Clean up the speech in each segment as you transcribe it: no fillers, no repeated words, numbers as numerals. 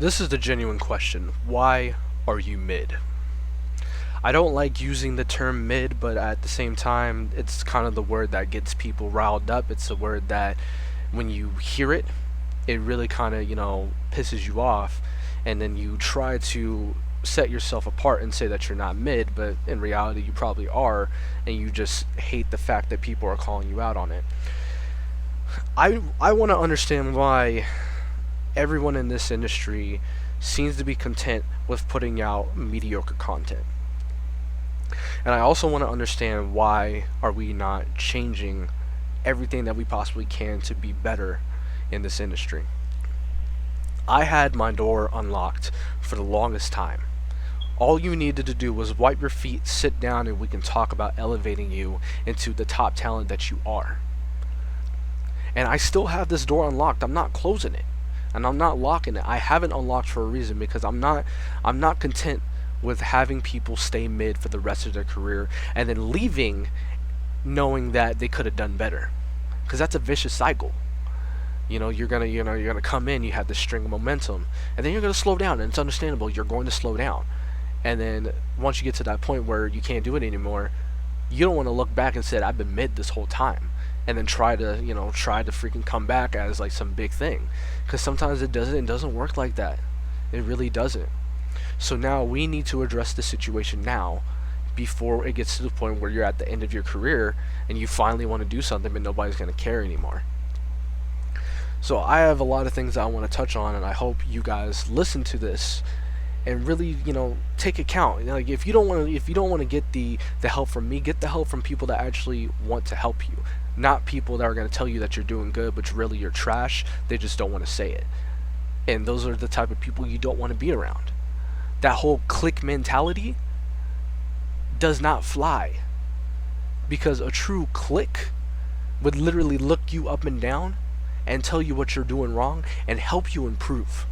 This is the genuine question. Why are you mid? I don't like using the term mid, but at the same time, it's kind of the word that gets people riled up. It's a word that when you hear it, it really kind of, pisses you off. And then you try to set yourself apart and say that you're not mid, but in reality, you probably are. And you just hate the fact that people are calling you out on it. I want to understand why everyone in this industry seems to be content with putting out mediocre content. And I also want to understand why are we not changing everything that we possibly can to be better in this industry. I had my door unlocked for the longest time. All you needed to do was wipe your feet, sit down, and we can talk about elevating you into the top talent that you are. And I still have this door unlocked. I'm not closing it. And I'm not locking it. I haven't unlocked for a reason because I'm not content with having people stay mid for the rest of their career and then leaving knowing that they could have done better. Because that's a vicious cycle. You're gonna come in, you have this string of momentum, and then you're gonna slow down, and it's understandable. You're going to slow down, and then once you get to that point where you can't do it anymore, you don't want to look back and say, I've been mid this whole time, and then try to freaking come back as like some big thing, because sometimes it doesn't work like that. It really doesn't. So now we need to address the situation now before it gets to the point where you're at the end of your career and you finally want to do something but nobody's going to care anymore. So I have a lot of things I want to touch on, and I hope you guys listen to this and really, take account. Like if you don't want to get the help from me, get the help from people that actually want to help you. Not people that are going to tell you that you're doing good, but really you're trash. They just don't want to say it. And those are the type of people you don't want to be around. That whole clique mentality does not fly. Because a true clique would literally look you up and down and tell you what you're doing wrong and help you improve.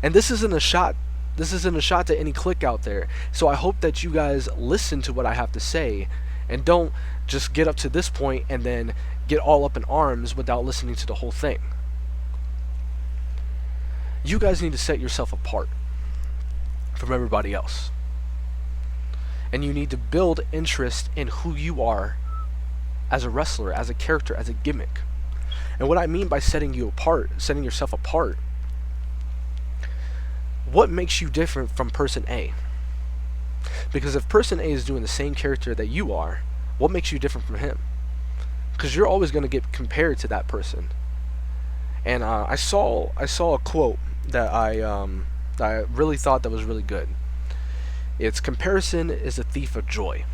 And this isn't a shot to any clique out there. So I hope that you guys listen to what I have to say and don't just get up to this point and then get all up in arms without listening to the whole thing. You guys need to set yourself apart from everybody else. And you need to build interest in who you are as a wrestler, as a character, as a gimmick. And what I mean by setting yourself apart, what makes you different from person A? Because if person A is doing the same character that you are, what makes you different from him? Because you're always going to get compared to that person. And I saw a quote that I really thought that was really good. It's comparison is a thief of joy.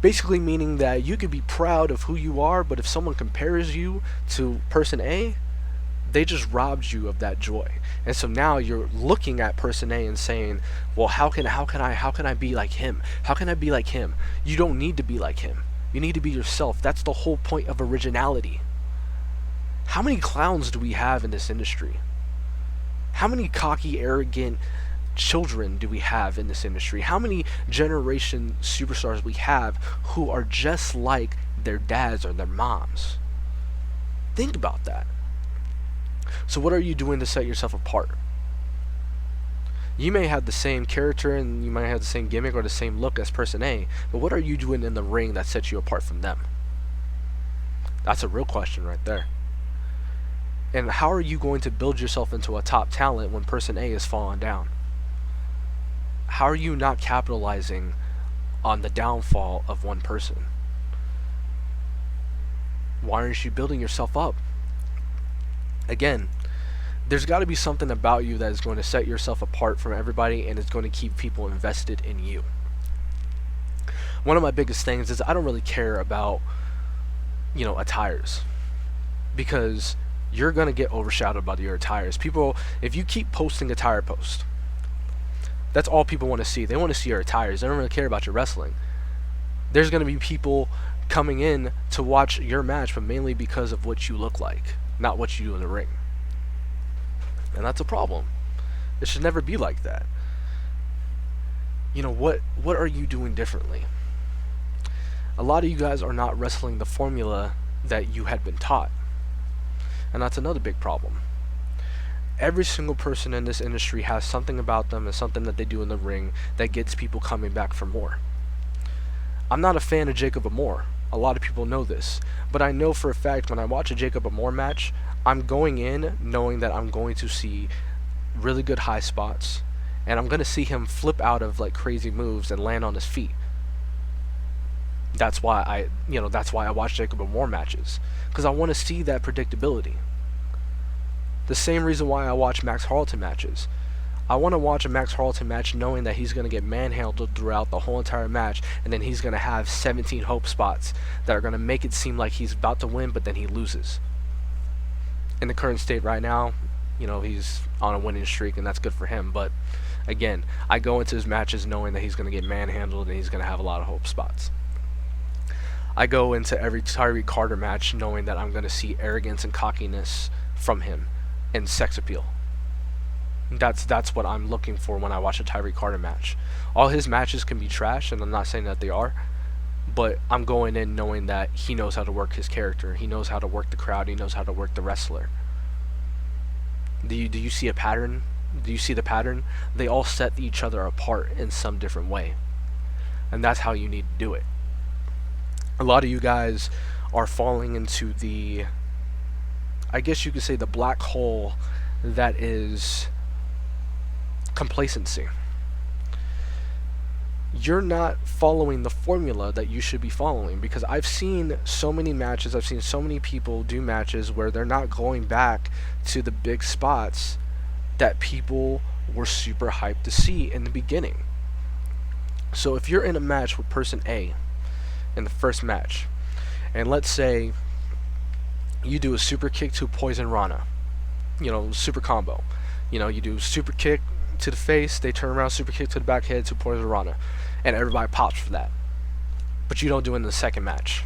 Basically meaning that you could be proud of who you are, but if someone compares you to person A, they just robbed you of that joy. And so now you're looking at person A and saying, well, how can I be like him? How can I be like him? You don't need to be like him. You need to be yourself. That's the whole point of originality. How many clowns do we have in this industry? How many cocky, arrogant children do we have in this industry? How many generation superstars we have who are just like their dads or their moms? Think about that. So what are you doing to set yourself apart? You may have the same character and you might have the same gimmick or the same look as person A, but what are you doing in the ring that sets you apart from them? That's a real question right there. And how are you going to build yourself into a top talent when person A is falling down? How are you not capitalizing on the downfall of one person? Why aren't you building yourself up? Again, there's got to be something about you that is going to set yourself apart from everybody and is going to keep people invested in you. One of my biggest things is I don't really care about, attires. Because you're going to get overshadowed by your attires. People, if you keep posting attire posts, that's all people want to see. They want to see your attires. They don't really care about your wrestling. There's going to be people coming in to watch your match, but mainly because of what you look like, not what you do in the ring. And that's a problem. It should never be like that. What are you doing differently? A lot of you guys are not wrestling the formula that you had been taught. And that's another big problem. Every single person in this industry has something about them and something that they do in the ring that gets people coming back for more. I'm not a fan of Jacob Amore. A lot of people know this. But I know for a fact when I watch a Jacob Amore match, I'm going in knowing that I'm going to see really good high spots, and I'm going to see him flip out of like crazy moves and land on his feet. That's why I watch Jacob Amore matches, because I want to see that predictability. The same reason why I watch Max Harleton matches. I want to watch a Max Harleton match knowing that he's going to get manhandled throughout the whole entire match, and then he's going to have 17 hope spots that are going to make it seem like he's about to win, but then he loses. In the current state right now, he's on a winning streak, and that's good for him. But again, I go into his matches knowing that he's going to get manhandled and he's going to have a lot of hope spots. I go into every Tyree Carter match knowing that I'm going to see arrogance and cockiness from him and sex appeal. That's what I'm looking for when I watch a Tyree Carter match. All his matches can be trash, and I'm not saying that they are, but I'm going in knowing that he knows how to work his character. He knows how to work the crowd. He knows how to work the wrestler. Do you see a pattern? Do you see the pattern? They all set each other apart in some different way, and that's how you need to do it. A lot of you guys are falling into the, I guess you could say, the black hole that is complacency. You're not following the formula that you should be following, because I've seen so many matches, I've seen so many people do matches where they're not going back to the big spots that people were super hyped to see in the beginning. So if you're in a match with person A in the first match, and let's say you do a super kick to Poison Rana, super combo, you do super kick to the face, they turn around, super kick to the back head to Poison Rana, and everybody pops for that. But you don't do it in the second match,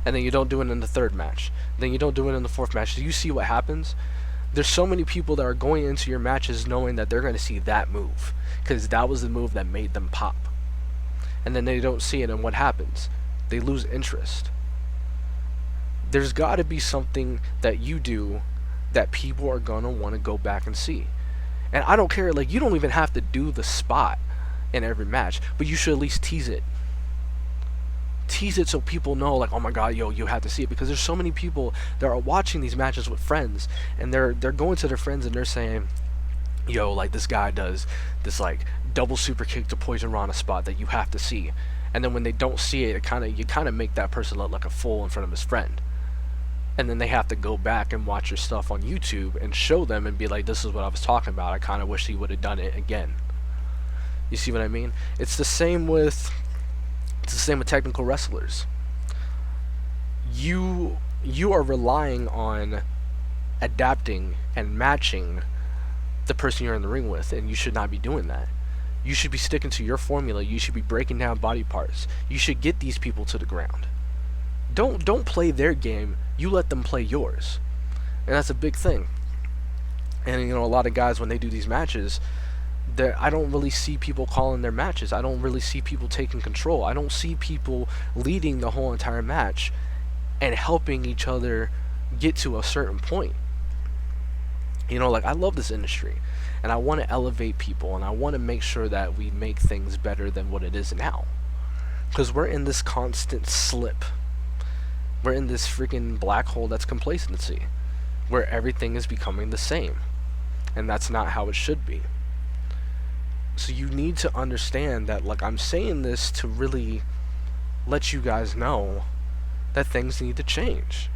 and then you don't do it in the third match, then you don't do it in the fourth match. Do you see what happens? There's so many people that are going into your matches knowing that they're going to see that move, because that was the move that made them pop. And then they don't see it, and what happens? They lose interest. There's got to be something that you do that people are going to want to go back and see. And I don't care, you don't even have to do the spot in every match, but you should at least tease it. Tease it so people know, oh my god, you have to see it, because there's so many people that are watching these matches with friends, and they're going to their friends and they're saying, this guy does this double super kick to Poison Rana spot that you have to see. And then when they don't see it, you kind of make that person look like a fool in front of his friend. And then they have to go back and watch your stuff on YouTube and show them and be like, this is what I was talking about. I kind of wish he would have done it again. You see what I mean? It's the same with technical wrestlers. You are relying on adapting and matching the person you're in the ring with, and you should not be doing that. You should be sticking to your formula. You should be breaking down body parts. You should get these people to the ground. Don't play their game. You let them play yours. And that's a big thing. And a lot of guys, when they do these matches, I don't really see people calling their matches. I don't really see people taking control. I don't see people leading the whole entire match and helping each other get to a certain point. I love this industry, and I want to elevate people, and I want to make sure that we make things better than what it is now. Because we're in this constant slip. We're in this freaking black hole that's complacency, where everything is becoming the same. And that's not how it should be. So you need to understand that, I'm saying this to really let you guys know that things need to change.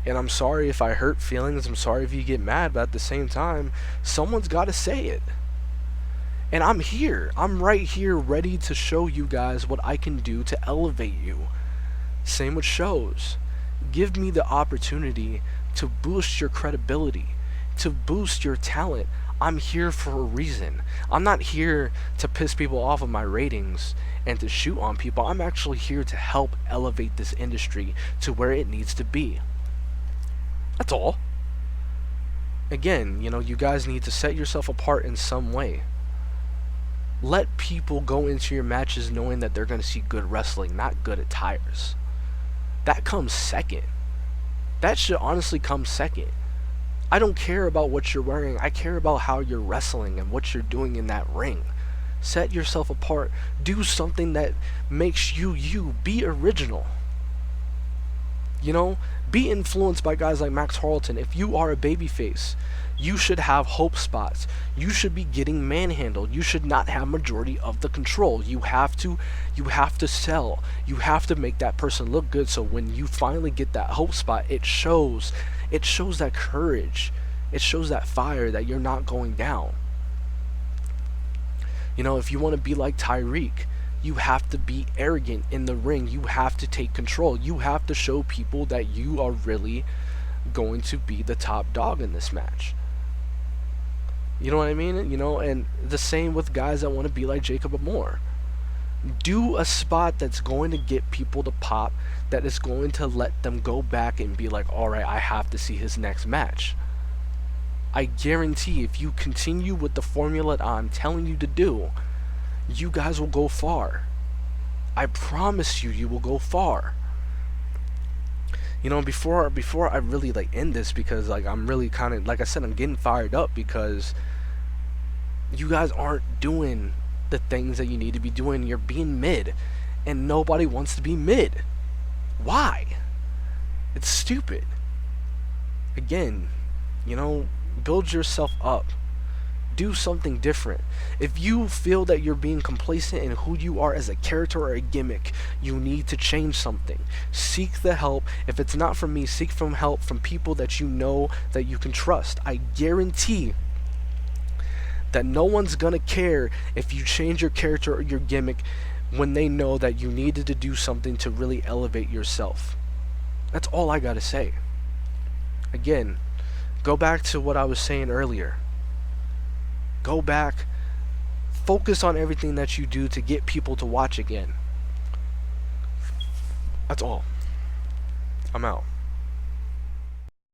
And I'm sorry if I hurt feelings, I'm sorry if you get mad, but at the same time, someone's got to say it. And I'm here. I'm right here ready to show you guys what I can do to elevate you. Same with shows. Give me the opportunity to boost your credibility, to boost your talent. I'm here for a reason. I'm not here to piss people off of my ratings and to shoot on people. I'm actually here to help elevate this industry to where it needs to be. That's all. Again, you guys need to set yourself apart in some way. Let people go into your matches knowing that they're going to see good wrestling, not good attires. That comes second. That should honestly come second. I don't care about what you're wearing. I care about how you're wrestling and what you're doing in that ring. Set yourself apart. Do something that makes you you. Be original. You know, be influenced by guys like Max Harleton. If you are a babyface, you should have hope spots. You should be getting manhandled. You should not have majority of the control. You have to sell. You have to make that person look good, so when you finally get that hope spot, it shows that courage. It shows that fire that you're not going down. You know, if you want to be like Tyreek, you have to be arrogant in the ring. You have to take control. You have to show people that you are really going to be the top dog in this match. You know what I mean? You know, and the same with guys that want to be like Jacob Amore. Do a spot that's going to get people to pop, that is going to let them go back and be like, alright, I have to see his next match. I guarantee if you continue with the formula that I'm telling you to do, you guys will go far. I promise you, you will go far. You know, before I really like end this, because like I'm really kind of, like I said, I'm getting fired up because you guys aren't doing the things that you need to be doing. You're being mid, and nobody wants to be mid. Why? It's stupid. Again, you know, build yourself up. Do something different. If you feel that you're being complacent in who you are as a character or a gimmick, you need to change something. Seek the help. If it's not from me, seek from help from people that you know that you can trust. I guarantee that no one's gonna care if you change your character or your gimmick when they know that you needed to do something to really elevate yourself. That's all I gotta say. Again, go back to what I was saying earlier. Go back, focus on everything that you do to get people to watch again. That's all. I'm out.